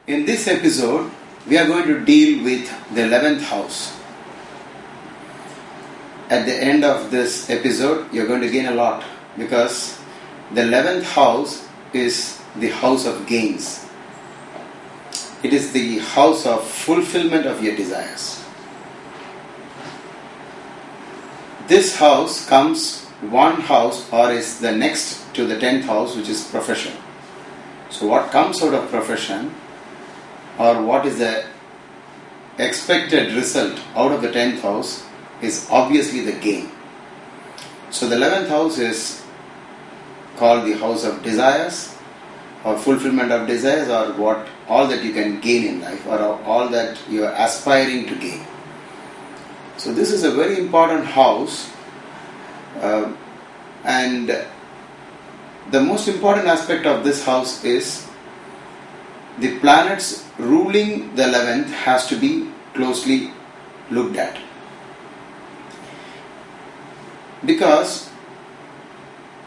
In this episode, we are going to deal with the 11th house. At the end of this episode, you're going to gain a lot because the 11th house is the house of gains. It is the house of fulfillment of your desires. This house comes one house or is the next to the 10th house, which is profession. So what comes out of profession, or what is the expected result out of the 10th house, is obviously the gain. So the 11th house is called the house of desires or fulfillment of desires, or what all that you can gain in life, or all that you are aspiring to gain. So this is a very important house, and the most important aspect of this house is the planets ruling the 11th has to be closely looked at. Because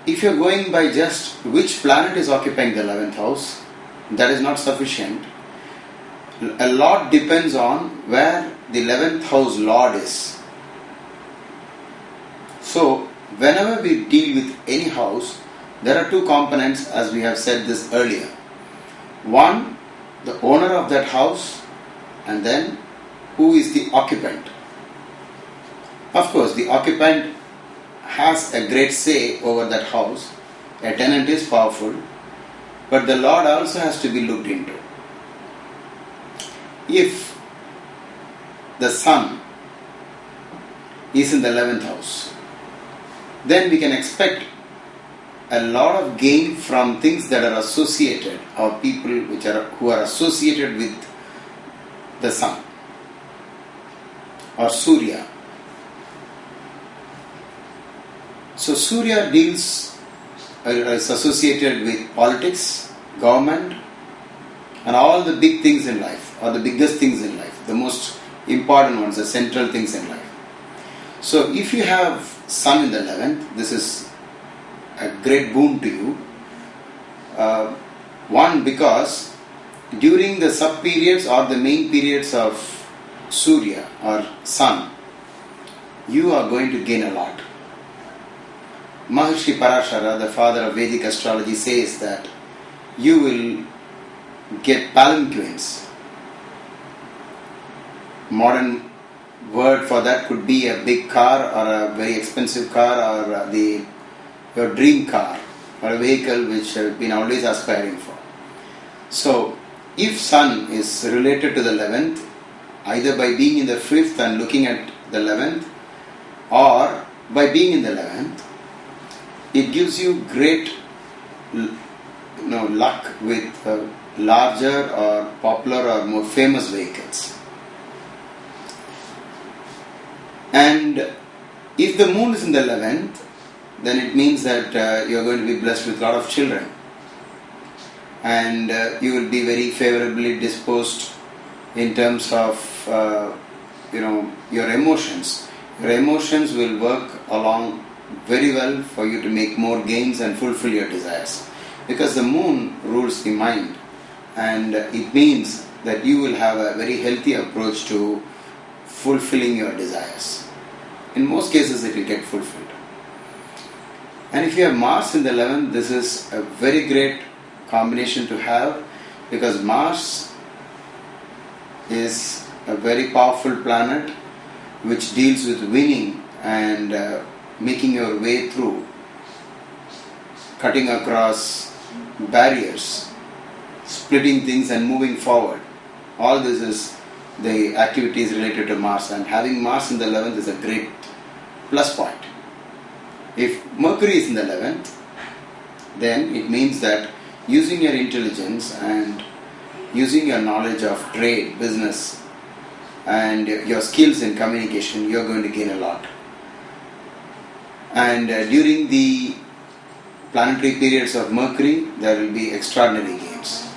if you are going by just which planet is occupying the 11th house, that is not sufficient. A lot depends on where the 11th house lord is. So whenever we deal with any house, there are two components, as we have said this earlier. One, the owner of that house, and then who is the occupant. Of course, the occupant has a great say over that house. A tenant is powerful, but the Lord also has to be looked into. If the sun is in the 11th house, then we can expect a lot of gain from things that are associated, or people who are associated with the sun or Surya. So Surya is associated with politics, government, and all the big things in life, or the biggest things in life, the most important ones, the central things in life. So if you have sun in the 11th, this is a great boon to you. One, because during the sub periods or the main periods of Surya or sun, you are going to gain a lot. Maharishi Parashara, the father of Vedic astrology, says that you will get palanquins. Modern word for that could be a big car, or a very expensive car, or your dream car, or a vehicle which you have been always aspiring for. So if sun is related to the 11th, either by being in the 5th and looking at the 11th, or by being in the 11th, it gives you great luck with larger or popular or more famous vehicles. And if the moon is in the 11th, then it means that you are going to be blessed with a lot of children, and you will be very favorably disposed in terms of your emotions. Your emotions will work along very well for you to make more gains and fulfill your desires, because the moon rules the mind, and it means that you will have a very healthy approach to fulfilling your desires. In most cases it will get fulfilled. And if you have Mars in the 11th, this is a very great combination to have, because Mars is a very powerful planet which deals with winning and making your way through, cutting across barriers, splitting things and moving forward. All this is the activities related to Mars, and having Mars in the 11th is a great plus point. If Mercury is in the 11th, then it means that using your intelligence and using your knowledge of trade, business, and your skills in communication, you are going to gain a lot. And during the planetary periods of Mercury, there will be extraordinary gains.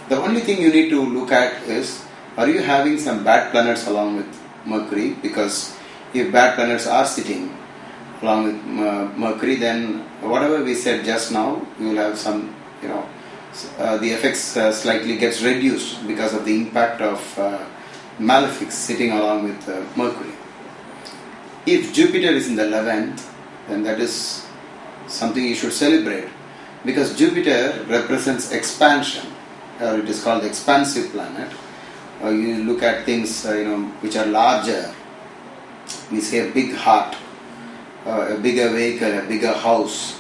The only thing you need to look at is, are you having some bad planets along with Mercury? Because if bad planets are sitting along with Mercury, then whatever we said just now, you will have some, the effects slightly gets reduced because of the impact of malefics sitting along with Mercury. If Jupiter is in the 11th, then that is something you should celebrate, because Jupiter represents expansion, or it is called the expansive planet. You look at things which are larger. We say a big heart, a bigger vehicle, a bigger house,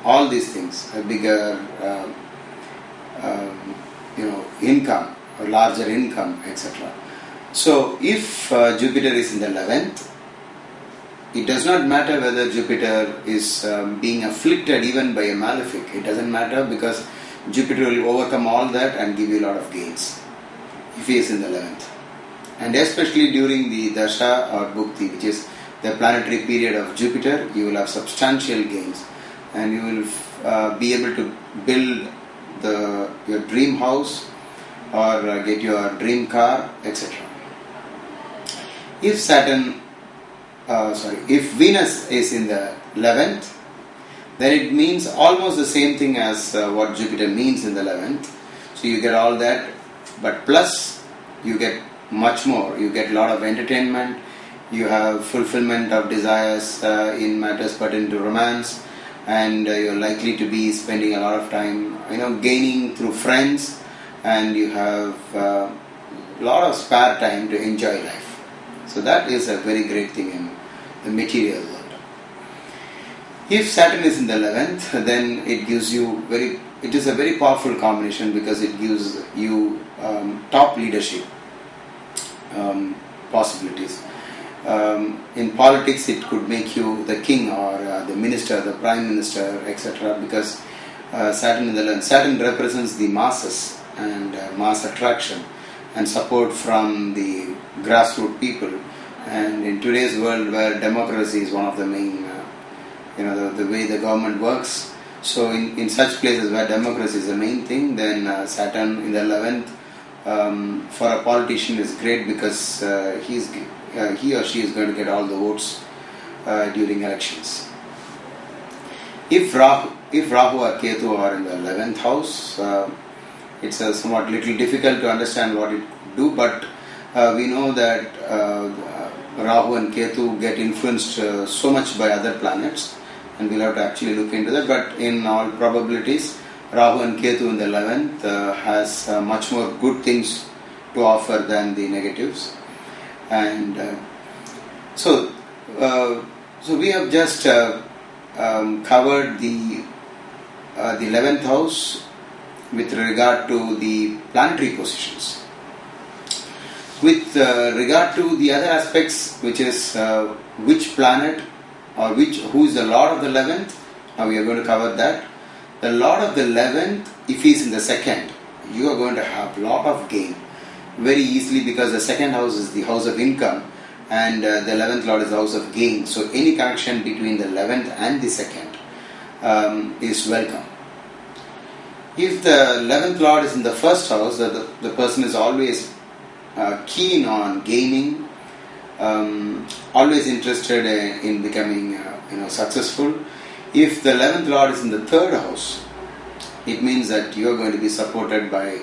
all these things, a bigger income, a larger income, etc. So if Jupiter is in the 11th, it does not matter whether Jupiter is being afflicted even by a malefic. It doesn't matter, because Jupiter will overcome all that and give you a lot of gains if he is in the 11th. And especially during the dasha or bhukti, which is the planetary period of Jupiter, you will have substantial gains, and you will be able to build your dream house or get your dream car, etc. If Venus is in the 11th, then it means almost the same thing as what Jupiter means in the 11th. So you get all that, but plus you get much more. You get a lot of entertainment, you have fulfillment of desires in matters pertaining to romance, and you're likely to be spending a lot of time gaining through friends, and you have a lot of spare time to enjoy life. So that is a very great thing in the material world. If Saturn is in the 11th, then it gives you it is a very powerful combination, because it gives you top leadership possibilities. In politics, it could make you the king or the minister, the prime minister, etc. Because Saturn in the 11th, Saturn represents the masses and mass attraction and support from the grassroots people. And in today's world, where democracy is one of the main, the way the government works, so in such places where democracy is the main thing, then Saturn in the 11th for a politician is great, because he or she is going to get all the votes during elections. If Rahu or Ketu are in the 11th house, it's somewhat little difficult to understand what it do, but we know that Rahu and Ketu get influenced so much by other planets, and we'll have to actually look into that. But in all probabilities, Rahu and Ketu in the 11th has much more good things to offer than the negatives. And so we have just covered the 11th house with regard to the planetary positions. With regard to the other aspects, which is which planet or who is the Lord of the 11th, now we are going to cover that. The Lord of the 11th, if he is in the 2nd, you are going to have a lot of gain very easily, because the 2nd house is the house of income, and the 11th Lord is the house of gain. So any connection between the 11th and the 2nd is welcome. If the 11th Lord is in the 1st house, the person is always keen on gaining, always interested in becoming successful. If the 11th Lord is in the 3rd house, it means that you are going to be supported by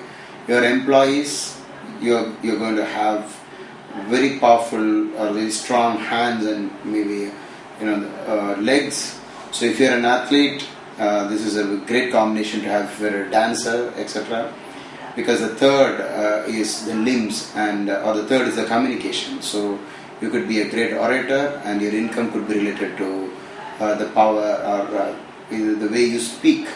your employees. You're going to have very powerful, very strong hands and maybe legs. So if you're an athlete, this is a great combination to have if you're a dancer, etc. Because the 3rd is the limbs, and or the 3rd is the communication. So you could be a great orator, and your income could be related to the power or the way you speak.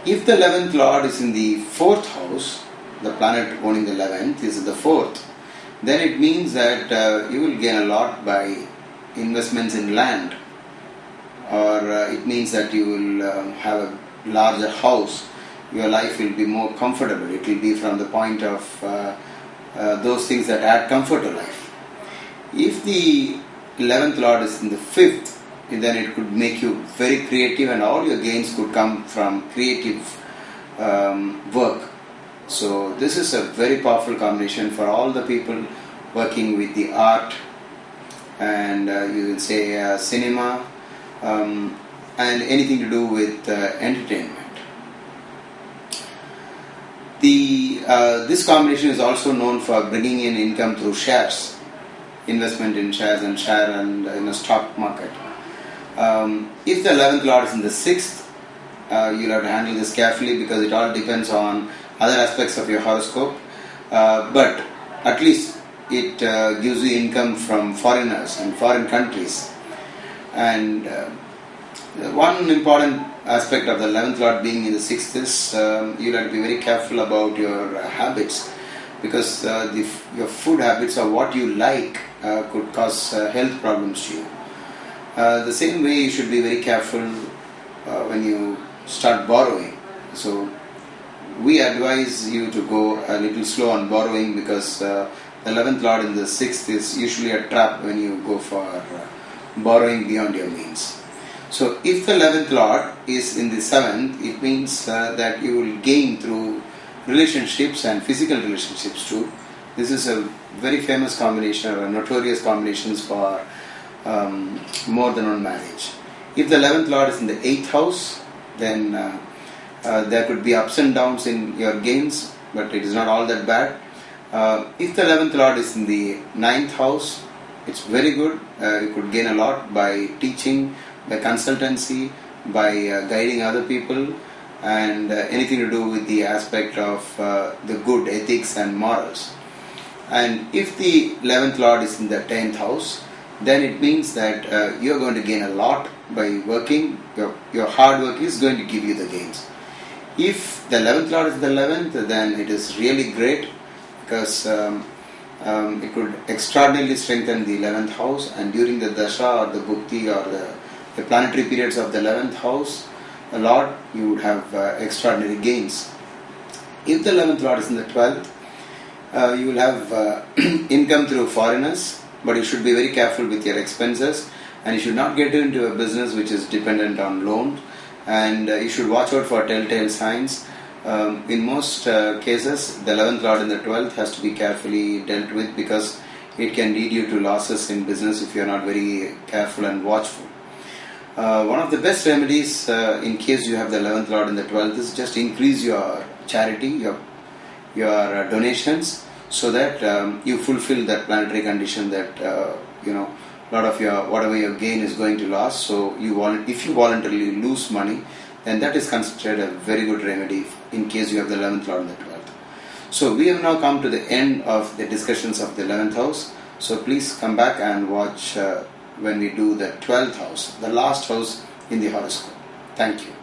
If the 11th Lord is in the 4th house, the planet owning the 11th is in the 4th, then it means that you will gain a lot by investments in land, or it means that you will have a larger house. Your life will be more comfortable. It will be from the point of those things that add comfort to life. If the 11th Lord is in the 5th, then it could make you very creative, and all your gains could come from creative work. So this is a very powerful combination for all the people working with the art, and you will say cinema, and anything to do with entertainment. This combination is also known for bringing in income through shares, investment in shares and in a stock market. If the 11th Lord is in the 6th, you'll have to handle this carefully because it all depends on other aspects of your horoscope. But at least it gives you income from foreigners and foreign countries. And one important aspect of the 11th Lord being in the 6th is you'll have to be very careful about your habits, because your food habits or what you like could cause health problems to you. The same way you should be very careful when you start borrowing. So we advise you to go a little slow on borrowing, because the 11th Lord in the 6th is usually a trap when you go for borrowing beyond your means. So if the 11th Lord is in the 7th, it means that you will gain through relationships and physical relationships too. This is a very famous combination, or a notorious combinations for more than one marriage. If the 11th Lord is in the 8th house, then there could be ups and downs in your gains, but it is not all that bad. If the 11th Lord is in the 9th house, it's very good. You could gain a lot by teaching, by consultancy, by guiding other people, and anything to do with the aspect of the good ethics and morals. And if the 11th Lord is in the 10th house, then it means that you're going to gain a lot by working. Your hard work is going to give you the gains. If the 11th Lord is the 11th, then it is really great, because it could extraordinarily strengthen the 11th house, and during the dasha or the bhukti or the planetary periods of the 11th house, a lot, you would have extraordinary gains. If the 11th Lord is in the 12th, you will have income through foreigners, but you should be very careful with your expenses, and you should not get into a business which is dependent on loans, and you should watch out for telltale signs. In most cases, the 11th Lord in the 12th has to be carefully dealt with, because it can lead you to losses in business if you are not very careful and watchful. One of the best remedies in case you have the 11th Lord in the 12th is just increase your charity, your donations, so that you fulfill that planetary condition that a lot of your whatever your gain is going to lose. So if you voluntarily lose money, then that is considered a very good remedy in case you have the 11th Lord in the 12th. So we have now come to the end of the discussions of the 11th house. So please come back and watch when we do the 12th house, the last house in the horoscope. Thank you.